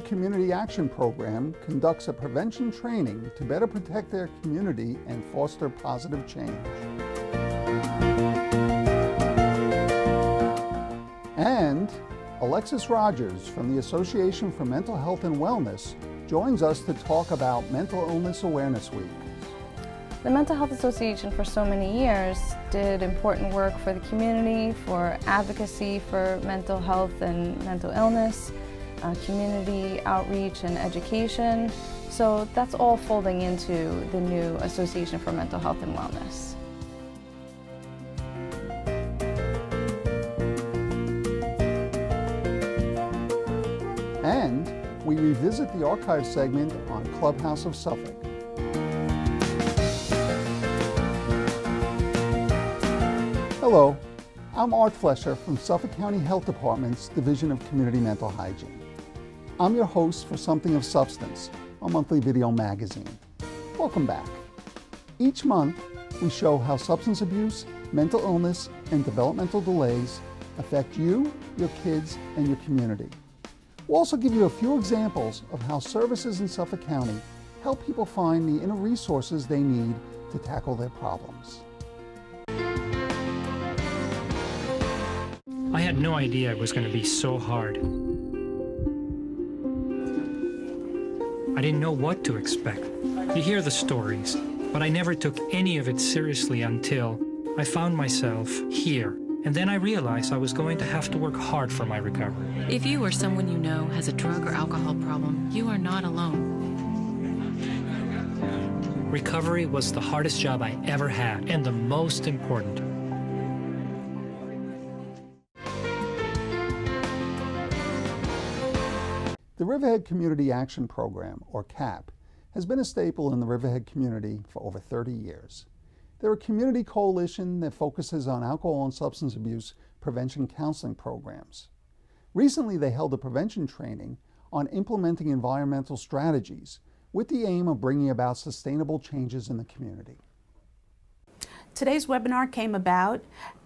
Riverhead Community Action Program conducts a prevention training to better protect their community and foster positive change. And Alexis Rodgers from the Association for Mental Health and Wellness joins us to talk about Mental Illness Awareness Week. The Mental Health Association for so many years did important work for the community, for advocacy for mental health and mental illness, community outreach and education. So that's all folding into the new Association for Mental Health and Wellness. And we revisit the archive segment on Clubhouse of Suffolk. Hello, I'm Art Flesher from Suffolk County Health Department's Division of Community Mental Hygiene. I'm your host for Something of Substance, a monthly video magazine. Welcome back. Each month, we show how substance abuse, mental illness, and developmental delays affect you, your kids, and your community. We'll also give you a few examples of how services in Suffolk County help people find the inner resources they need to tackle their problems. I had no idea it was going to be so hard. I didn't know what to expect. You hear the stories, but I never took any of it seriously until I found myself here. And then I realized I was going to have to work hard for my recovery. If you or someone you know has a drug or alcohol problem, you are not alone. Recovery was the hardest job I ever had, and the most important. The Riverhead Community Action Program, or CAP, has been a staple in the Riverhead community for over 30 years. They're a community coalition that focuses on alcohol and substance abuse prevention counseling programs. Recently, they held a prevention training on implementing environmental strategies with the aim of bringing about sustainable changes in the community. Today's webinar came about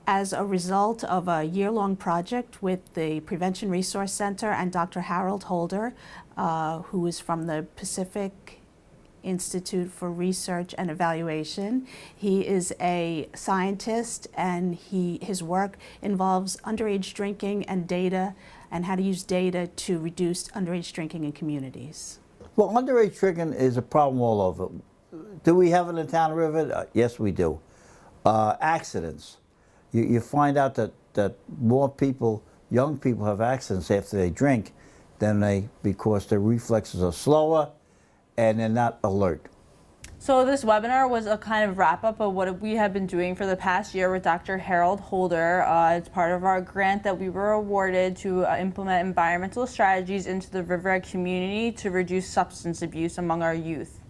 as a result of a year-long project with the Prevention Resource Center and Dr. Harold Holder, who is from the Pacific Institute for Research and Evaluation. He is a scientist, and his work involves underage drinking and data, and how to use data to reduce underage drinking in communities. Well, underage drinking is a problem all over. Do we have it in the town of Riverhead? Yes, we do. Accidents. You find out that more people, young people, have accidents after they drink because their reflexes are slower and they're not alert. So this webinar was a kind of wrap-up of what we have been doing for the past year with Dr. Harold Holder. It's part of our grant that we were awarded to implement environmental strategies into the Riverhead community to reduce substance abuse among our youth.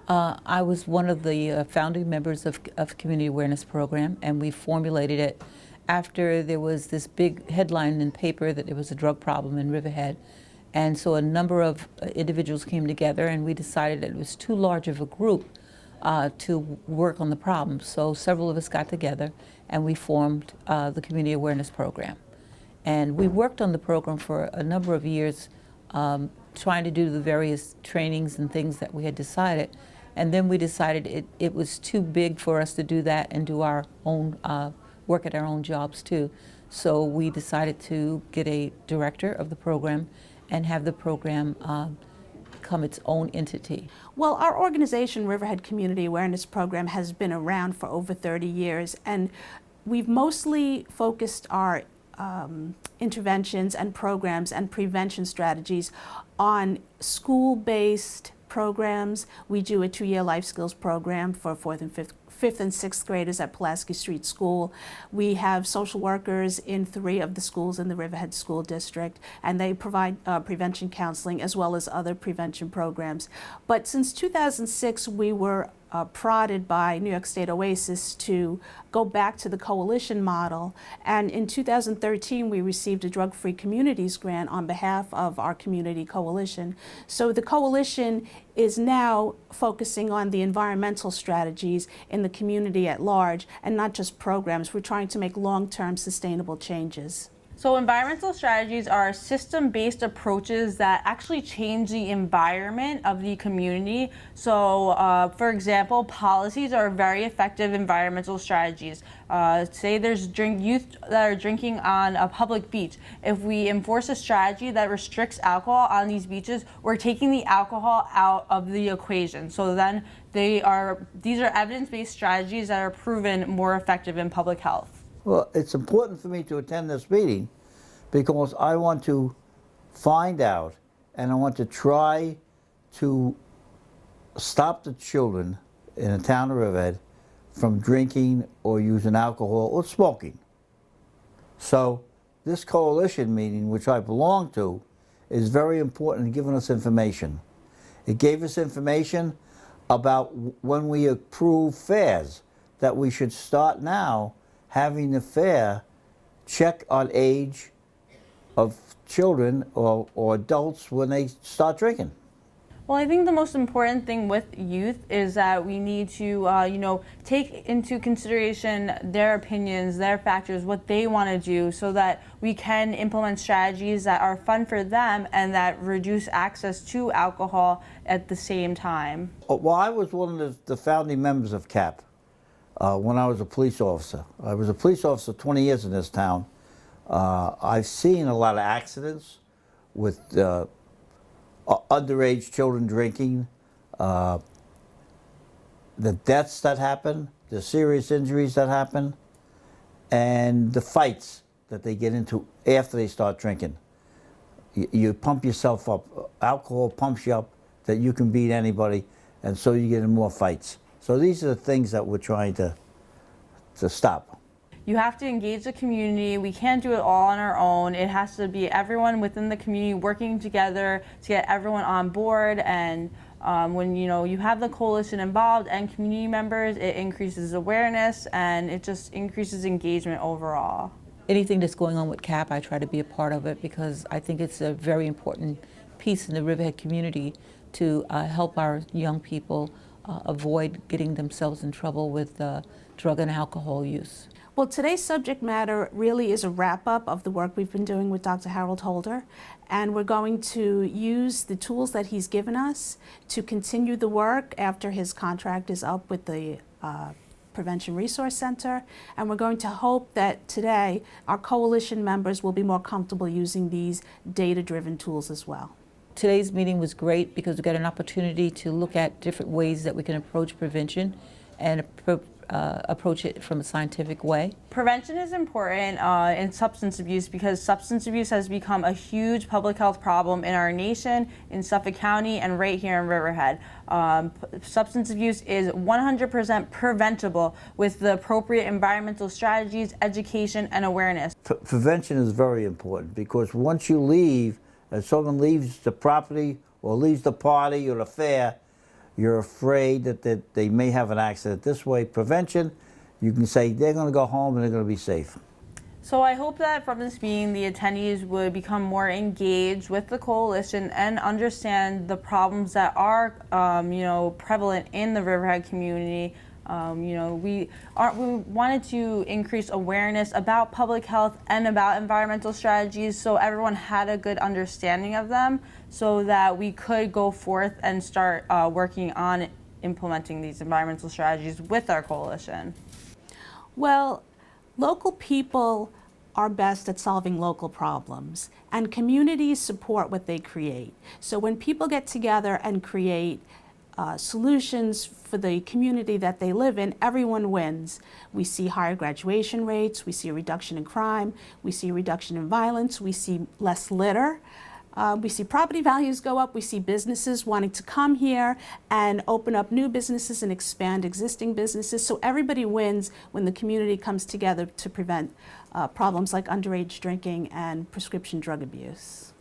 I was one of the founding members of Community Awareness Program, and we formulated it after there was this big headline in the paper that there was a drug problem in Riverhead. And so a number of individuals came together, and we decided that it was too large of a group to work on the problem. So several of us got together, and we formed the Community Awareness Program. And we worked on the program for a number of years, trying to do the various trainings and things that we had decided. And then we decided it was too big for us to do that and do our own work at our own jobs too. So we decided to get a director of the program and have the program become its own entity. Well, our organization, Riverhead Community Awareness Program, has been around for over 30 years, and we've mostly focused our interventions and programs and prevention strategies on school-based programs. We do a 2-year life skills program for 4th and 5th and 6th graders at Pulaski Street School. We have social workers in 3 of the schools in the Riverhead School District, and they provide prevention counseling as well as other prevention programs. But since 2006, we were prodded by New York State OASIS to go back to the coalition model. And in 2013, we received a Drug-Free Communities grant on behalf of our community coalition. So the coalition is now focusing on the environmental strategies in the community at large, and not just programs. We're trying to make long-term sustainable changes. So environmental strategies are system-based approaches that actually change the environment of the community. So for example, policies are very effective environmental strategies. Say there's youth that are drinking on a public beach. If we enforce a strategy that restricts alcohol on these beaches, we're taking the alcohol out of the equation. So then these are evidence-based strategies that are proven more effective in public health. Well, it's important for me to attend this meeting because I want to find out and I want to try to stop the children in the town of Riverhead from drinking or using alcohol or smoking. So this coalition meeting, which I belong to, is very important in giving us information. It gave us information about when we approve fairs, that we should start now having the fair check on age of children or adults when they start drinking. Well, I think the most important thing with youth is that we need to, take into consideration their opinions, their factors, what they want to do, so that we can implement strategies that are fun for them and that reduce access to alcohol at the same time. Well, I was one of the founding members of CAP. When I was a police officer. I was a police officer 20 years in this town. I've seen a lot of accidents with underage children drinking, the deaths that happen, the serious injuries that happen, and the fights that they get into after they start drinking. You pump yourself up. Alcohol pumps you up that you can beat anybody, and so you get in more fights. So these are the things that we're trying to stop. You have to engage the community. We can't do it all on our own. It has to be everyone within the community working together to get everyone on board. And when you have the coalition involved and community members, it increases awareness and it just increases engagement overall. Anything that's going on with CAP, I try to be a part of it because I think it's a very important piece in the Riverhead community to help our young people avoid getting themselves in trouble with drug and alcohol use. Well, today's subject matter really is a wrap-up of the work we've been doing with Dr. Harold Holder, and we're going to use the tools that he's given us to continue the work after his contract is up with the Prevention Resource Center, and we're going to hope that today our coalition members will be more comfortable using these data-driven tools as well. Today's meeting was great because we got an opportunity to look at different ways that we can approach prevention and approach it from a scientific way. Prevention is important in substance abuse because substance abuse has become a huge public health problem in our nation, in Suffolk County, and right here in Riverhead. Substance abuse is 100% preventable with the appropriate environmental strategies, education, and awareness. Prevention is very important because once you leave, if someone leaves the property or leaves the party or the fair, you're afraid that they may have an accident. This way, prevention, you can say they're going to go home and they're going to be safe. So I hope that from this meeting, the attendees would become more engaged with the coalition and understand the problems that are, prevalent in the Riverhead community. We wanted to increase awareness about public health and about environmental strategies so everyone had a good understanding of them so that we could go forth and start working on implementing these environmental strategies with our coalition. Well, local people are best at solving local problems, and communities support what they create. So when people get together and create solutions for the community that they live in, everyone wins. We see higher graduation rates, we see a reduction in crime, we see a reduction in violence, we see less litter, we see property values go up, we see businesses wanting to come here and open up new businesses and expand existing businesses. So everybody wins when the community comes together to prevent problems like underage drinking and prescription drug abuse.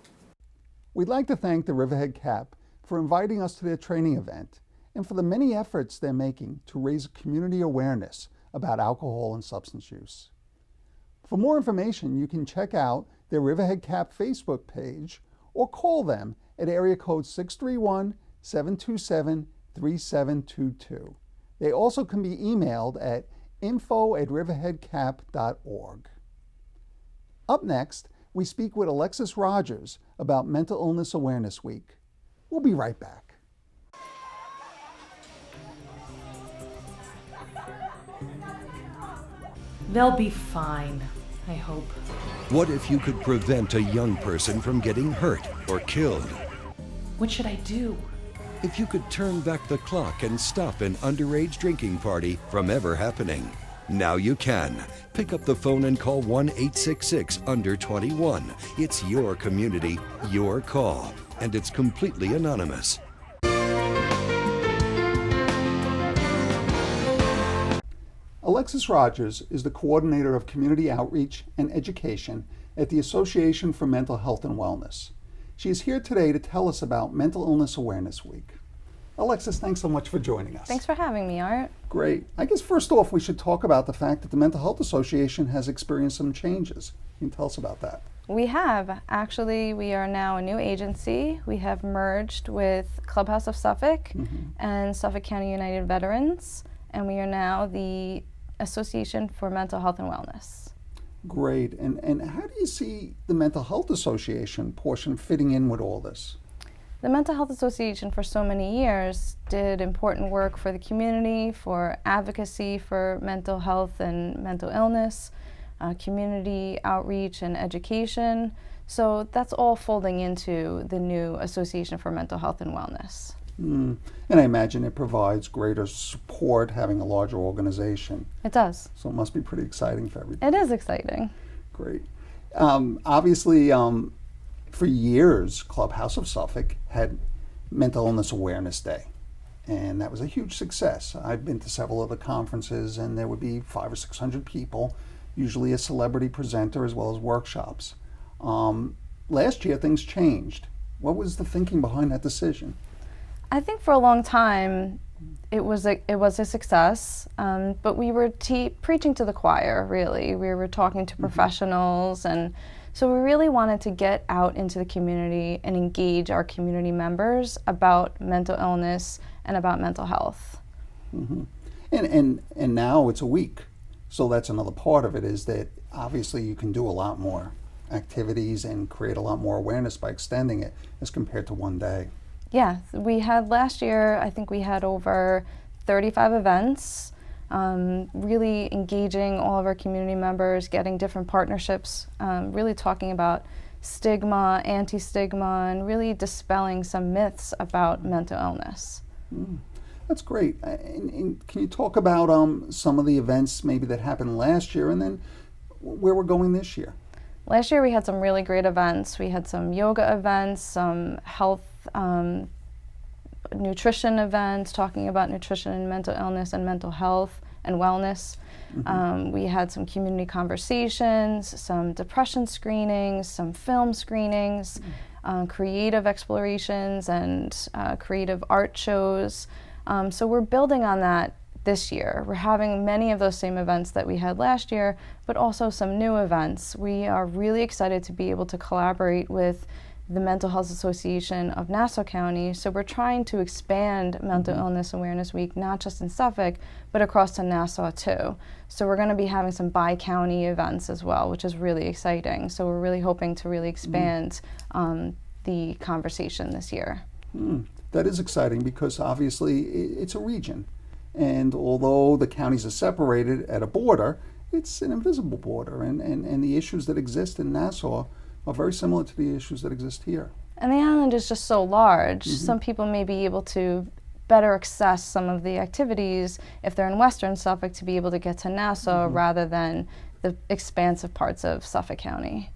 We'd like to thank the Riverhead CAP for inviting us to their training event and for the many efforts they're making to raise community awareness about alcohol and substance use. For more information, you can check out their Riverhead CAP Facebook page or call them at area code 631-727-3722. They also can be emailed at info@riverheadcap.org. Up next, we speak with Alexis Rodgers about Mental Illness Awareness Week. We'll be right back. They'll be fine, I hope. What if you could prevent a young person from getting hurt or killed? What should I do? If you could turn back the clock and stop an underage drinking party from ever happening. Now you can. Pick up the phone and call 1-866-UNDER-21. It's your community, your call, and it's completely anonymous. Alexis Rodgers is the coordinator of community outreach and education at the Association for Mental Health and Wellness. She is here today to tell us about Mental Illness Awareness Week. Alexis, thanks so much for joining us. Thanks for having me, Art. Great. I guess first off, we should talk about the fact that the Mental Health Association has experienced some changes. Can you tell us about that? We have. Actually, we are now a new agency. We have merged with Clubhouse of Suffolk and Suffolk County United Veterans, and we are now the Association for Mental Health and Wellness. Great. And how do you see the Mental Health Association portion fitting in with all this? The Mental Health Association for so many years did important work for the community, for advocacy for mental health and mental illness, community outreach and education. So that's all folding into the new Association for Mental Health and Wellness. And I imagine it provides greater support having a larger organization. It does. So it must be pretty exciting for everybody. It is exciting. Great. Obviously, for years, Clubhouse of Suffolk had Mental Illness Awareness Day, and that was a huge success. I've been to several of the conferences, and there would be 500 or 600 people, usually a celebrity presenter as well as workshops. Last year, things changed. What was the thinking behind that decision? I think for a long time, it was a success, but we were preaching to the choir, really. We were talking to professionals, and so we really wanted to get out into the community and engage our community members about mental illness and about mental health. And now it's a week, so that's another part of it, is that obviously you can do a lot more activities and create a lot more awareness by extending it as compared to one day. Yeah, we had last year, I think we had over 35 events, really engaging all of our community members, getting different partnerships, really talking about stigma, anti-stigma, and really dispelling some myths about mental illness. That's great. And can you talk about some of the events maybe that happened last year and then where we're going this year? Last year we had some really great events. We had some yoga events, some health nutrition events, talking about nutrition and mental illness and mental health and wellness. We had some community conversations, some depression screenings, some film screenings, creative explorations, and creative art shows. So we're building on that this year. We're having many of those same events that we had last year, but also some new events. We are really excited to be able to collaborate with the Mental Health Association of Nassau County. So we're trying to expand Mental Illness Awareness Week, not just in Suffolk, but across to Nassau too. So we're going to be having some bi-county events as well, which is really exciting. So we're really hoping to really expand the conversation this year. That is exciting because obviously it's a region. And although the counties are separated at a border, it's an invisible border. And the issues that exist in Nassau are very similar to the issues that exist here. And the island is just so large. Some people may be able to better access some of the activities if they're in Western Suffolk to be able to get to Nassau rather than the expansive parts of Suffolk County.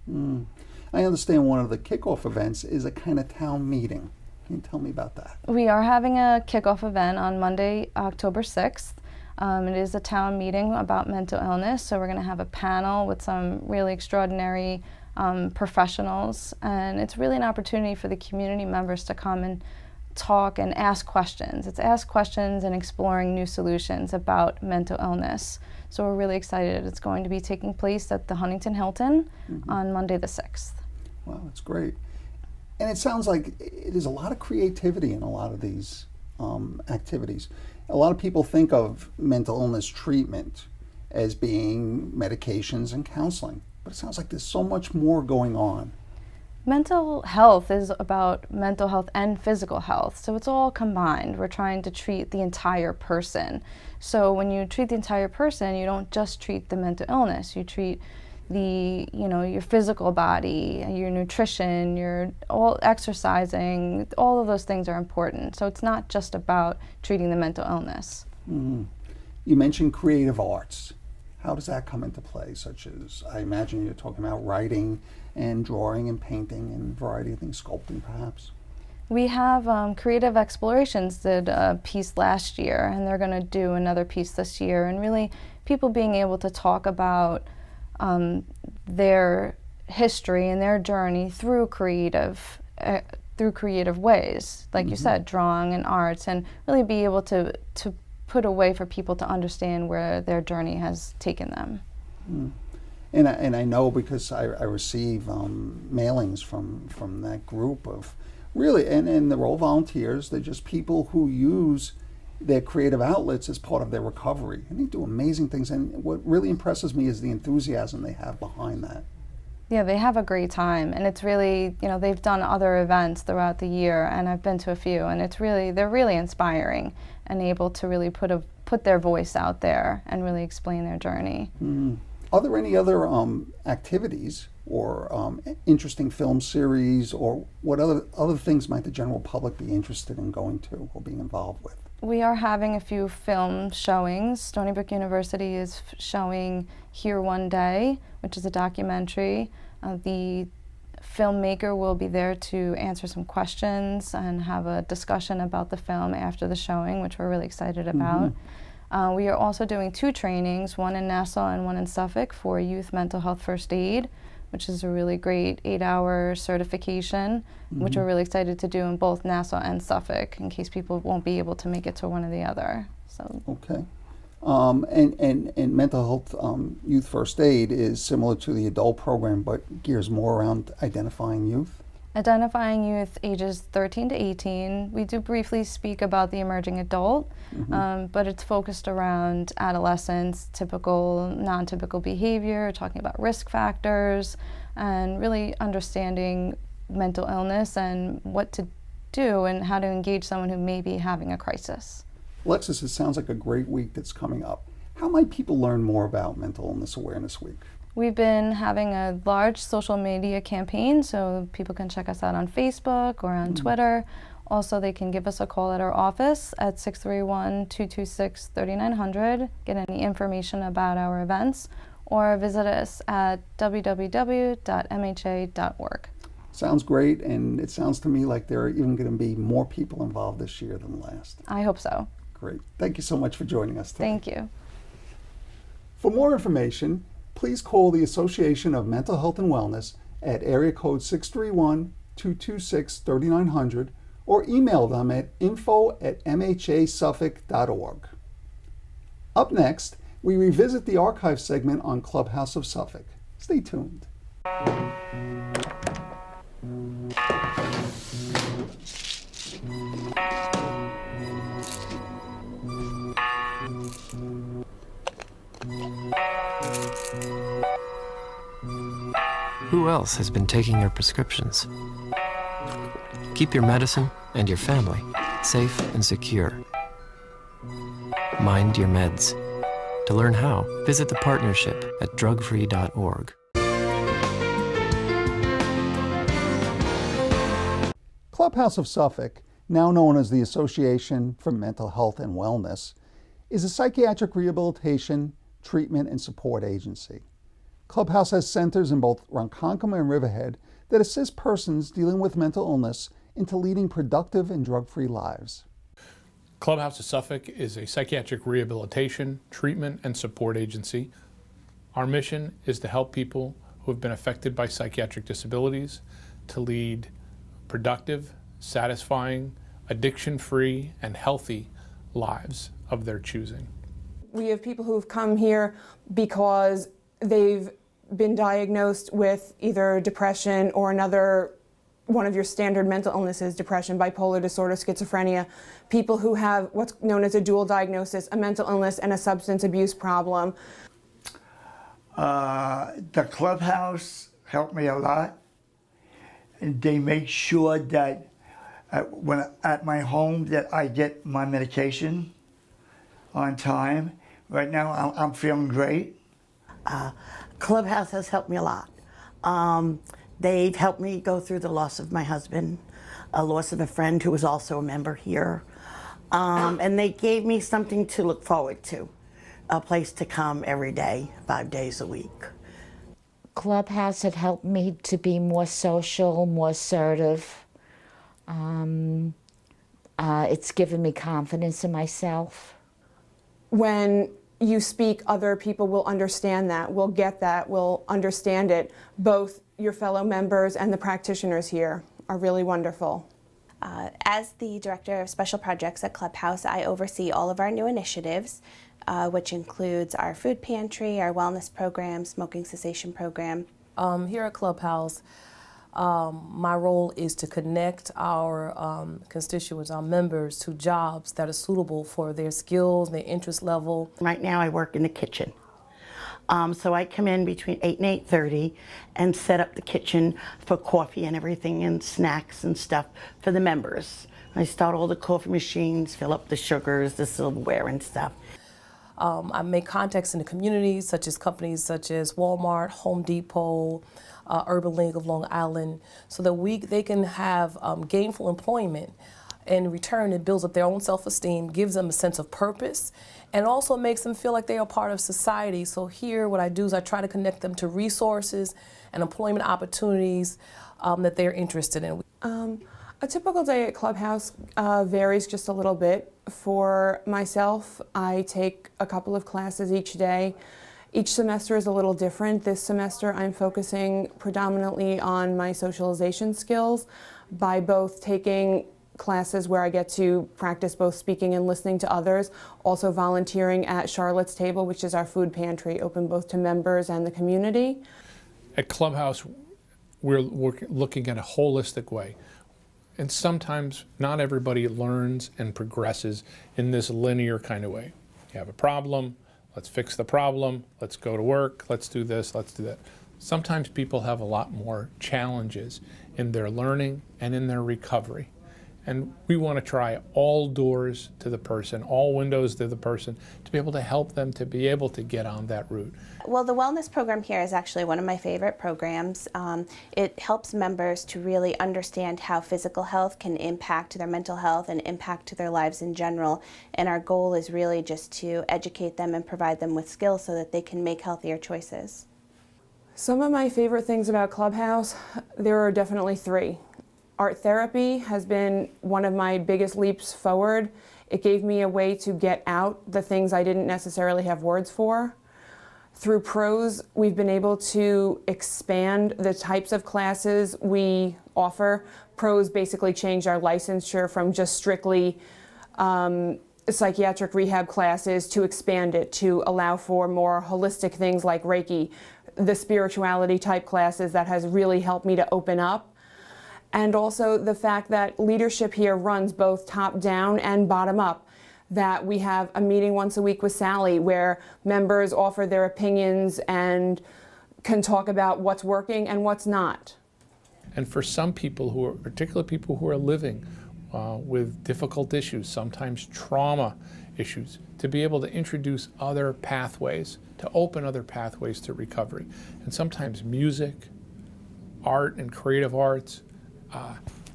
I understand one of the kickoff events is a kind of town meeting. Can you tell me about that? We are having a kickoff event on Monday, October 6th. It is a town meeting about mental illness, so we're going to have a panel with some really extraordinary professionals, and it's really an opportunity for the community members to come and talk and ask questions. It's ask questions and exploring new solutions about mental illness. So we're really excited. It's going to be taking place at the Huntington Hilton on Monday the 6th. Wow, that's great. And it sounds like there's a lot of creativity in a lot of these activities. A lot of people think of mental illness treatment as being medications and counseling. but it sounds like there's so much more going on. Mental health is about mental health and physical health, so it's all combined. We're trying to treat the entire person. So when you treat the entire person, you don't just treat the mental illness. You treat your physical body, your nutrition, your all exercising. All of those things are important. So it's not just about treating the mental illness. Mm-hmm. You mentioned creative arts. How does that come into play? Such as, I imagine you're talking about writing and drawing and painting and a variety of things, sculpting perhaps. We have Creative Explorations did a piece last year, and they're going to do another piece this year, and really people being able to talk about their history and their journey through creative ways, like you said, drawing and arts, and really be able to put a way for people to understand where their journey has taken them. Mm. And I know because I receive mailings from that group of really, and they're all volunteers. They're just people who use their creative outlets as part of their recovery. And they do amazing things. And what really impresses me is the enthusiasm they have behind that. Yeah, they have a great time. And it's really, they've done other events throughout the year, and I've been to a few, and they're really inspiring and able to really put their voice out there and really explain their journey. Mm. Are there any other activities or interesting film series, or what other things might the general public be interested in going to or being involved with? We are having a few film showings. Stony Brook University is showing Here One Day, which is a documentary. The filmmaker will be there to answer some questions and have a discussion about the film after the showing, which we're really excited about. We are also doing 2 trainings, one in Nassau and one in Suffolk, for youth mental health first aid, which is a really great 8-hour certification, which we're really excited to do in both Nassau and Suffolk, in case people won't be able to make it to one or the other. So. Okay. And mental health youth first aid is similar to the adult program, but gears more around identifying youth? Identifying youth ages 13 to 18. We do briefly speak about the emerging adult, but it's focused around adolescents, typical, non-typical behavior, talking about risk factors, and really understanding mental illness and what to do and how to engage someone who may be having a crisis. Alexis, it sounds like a great week that's coming up. How might people learn more about Mental Illness Awareness Week? We've been having a large social media campaign, so people can check us out on Facebook or on Twitter. Also, they can give us a call at our office at 631-226-3900, get any information about our events, or visit us at www.mha.org. Sounds great, and it sounds to me like there are even going to be more people involved this year than last. I hope so. Great. Thank you so much for joining us today. Thank you. For more information, please call the Association of Mental Health and Wellness at area code 631-226-3900 or email them at info@mhasuffolk.org. Up next, we revisit the archive segment on Clubhouse of Suffolk. Stay tuned. Who else has been taking your prescriptions? Keep your medicine and your family safe and secure. Mind your meds. To learn how, visit the partnership at drugfree.org. Clubhouse of Suffolk, now known as the Association for Mental Health and Wellness, is a psychiatric rehabilitation, treatment, and support agency. Clubhouse has centers in both Ronkonkoma and Riverhead that assist persons dealing with mental illness into leading productive and drug-free lives. Clubhouse of Suffolk is a psychiatric rehabilitation, treatment, and support agency. Our mission is to help people who have been affected by psychiatric disabilities to lead productive, satisfying, addiction-free, and healthy lives of their choosing. We have people who've come here because they've been diagnosed with either depression or another one of your standard mental illnesses, depression, bipolar disorder, schizophrenia, people who have what's known as a dual diagnosis, a mental illness and a substance abuse problem. The Clubhouse helped me a lot. And they make sure that when at my home that I get my medication on time. Right now I'm feeling great. Clubhouse has helped me a lot. They've helped me go through the loss of my husband, a loss of a friend who was also a member here. And they gave me something to look forward to, a place to come every day, 5 days a week. Clubhouse had helped me to be more social, more assertive. It's given me confidence in myself. When you speak, other people will understand that, will get that, will understand it. Both your fellow members and the practitioners here are really wonderful. As the Director of Special Projects at Clubhouse, I oversee all of our new initiatives, which includes our food pantry, our wellness program, smoking cessation program. Here at Clubhouse, my role is to connect our constituents, our members, to jobs that are suitable for their skills, their interest level. Right now I work in the kitchen. So I come in between 8 and 8:30 and set up the kitchen for coffee and everything and snacks and stuff for the members. I start all the coffee machines, fill up the sugars, the silverware and stuff. I make contacts in the community, such as companies such as Walmart, Home Depot, Urban League of Long Island, so that they can have gainful employment. In return, it builds up their own self-esteem, gives them a sense of purpose, and also makes them feel like they are part of society. So here, what I do is I try to connect them to resources and employment opportunities that they're interested in. A typical day at Clubhouse varies just a little bit. For myself, I take a couple of classes each day. Each semester is a little different. This semester I'm focusing predominantly on my socialization skills by both taking classes where I get to practice both speaking and listening to others, also volunteering at Charlotte's Table, which is our food pantry, open both to members and the community. At Clubhouse, we're looking at a holistic way. And sometimes not everybody learns and progresses in this linear kind of way. You have a problem, let's fix the problem, let's go to work, let's do this, let's do that. Sometimes people have a lot more challenges in their learning and in their recovery. And we want to try all doors to the person, all windows to the person, to be able to help them to be able to get on that route. Well, the wellness program here is actually one of my favorite programs. It helps members to really understand how physical health can impact their mental health and impact their lives in general. And our goal is really just to educate them and provide them with skills so that they can make healthier choices. Some of my favorite things about Clubhouse, there are definitely three. Art therapy has been one of my biggest leaps forward. It gave me a way to get out the things I didn't necessarily have words for. Through prose, we've been able to expand the types of classes we offer. Prose basically changed our licensure from just strictly psychiatric rehab classes to expand it, to allow for more holistic things like Reiki, the spirituality type classes that has really helped me to open up. And also the fact that leadership here runs both top down and bottom up. That we have a meeting once a week with Sally where members offer their opinions and can talk about what's working and what's not. And for some people who are, particularly people who are living with difficult issues, sometimes trauma issues, to be able to introduce other pathways, to open other pathways to recovery. And sometimes music, art and creative arts,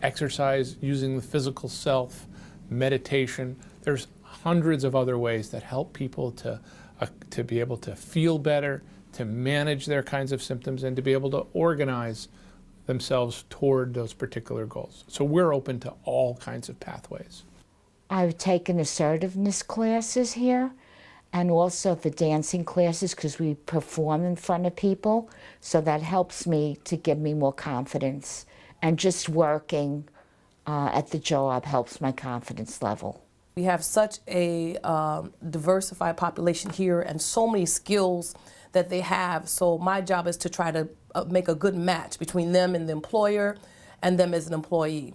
exercise using the physical self, meditation. There's hundreds of other ways that help people to be able to feel better, to manage their kinds of symptoms, and to be able to organize themselves toward those particular goals. So we're open to all kinds of pathways. I've taken assertiveness classes here and also the dancing classes because we perform in front of people. So that helps me to give me more confidence. And just working at the job helps my confidence level. We have such a diversified population here and so many skills that they have. So my job is to try to make a good match between them and the employer and them as an employee,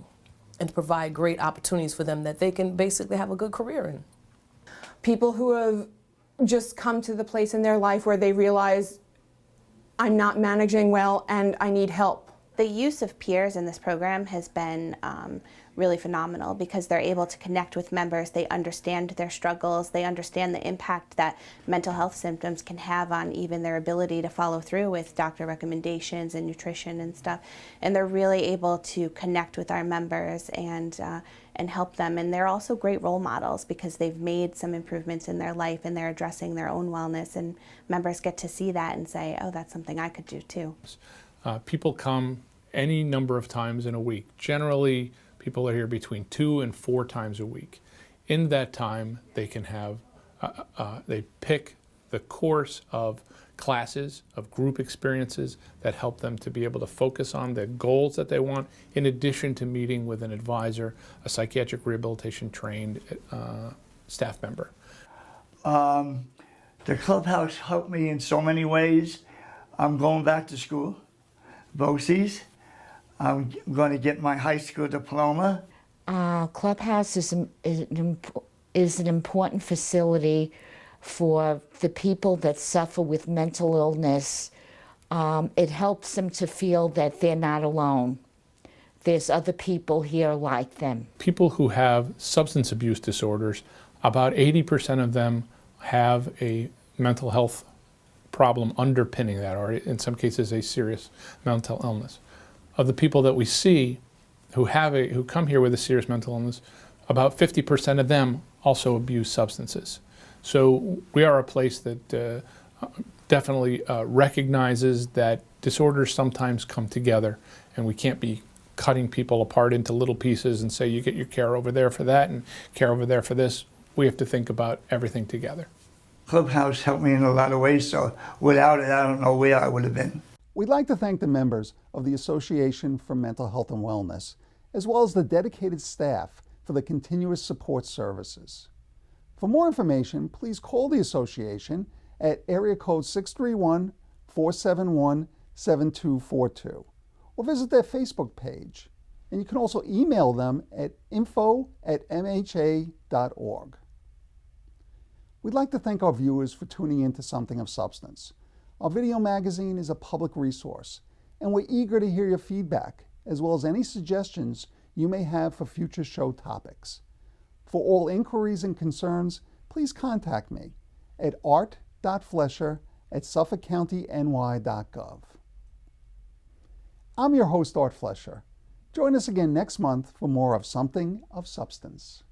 and to provide great opportunities for them that they can basically have a good career in. People who have just come to the place in their life where they realize I'm not managing well and I need help. The use of peers in this program has been really phenomenal because they're able to connect with members. They understand their struggles. They understand the impact that mental health symptoms can have on even their ability to follow through with doctor recommendations and nutrition and stuff. And they're really able to connect with our members and help them. And they're also great role models because they've made some improvements in their life and they're addressing their own wellness. And members get to see that and say, oh, that's something I could do too. People come any number of times in a week. Generally, people are here between 2 and 4 times a week. In that time, they can have, they pick the course of classes, of group experiences that help them to be able to focus on the goals that they want, in addition to meeting with an advisor, a psychiatric rehabilitation trained staff member. The Clubhouse helped me in so many ways. I'm going back to school, BOCES. I'm going to get my high school diploma. Clubhouse is an important facility for the people that suffer with mental illness. It helps them to feel that they're not alone. There's other people here like them. People who have substance abuse disorders, about 80% of them have a mental health problem underpinning that, or in some cases a serious mental illness. Of the people that we see who come here with a serious mental illness, about 50% of them also abuse substances. So we are a place that definitely recognizes that disorders sometimes come together, and we can't be cutting people apart into little pieces and say you get your care over there for that and care over there for this. We have to think about everything together. Clubhouse helped me in a lot of ways, so without it, I don't know where I would have been. We'd like to thank the members of the Association for Mental Health and Wellness, as well as the dedicated staff for the continuous support services. For more information, please call the association at area code 631-471-7242 or visit their Facebook page. And you can also email them at info@mha.org. We'd like to thank our viewers for tuning in to Something of Substance. Our video magazine is a public resource, and we're eager to hear your feedback, as well as any suggestions you may have for future show topics. For all inquiries and concerns, please contact me at art.flesher@suffolkcountynY.gov. I'm your host, Art Flesher. Join us again next month for more of Something of Substance.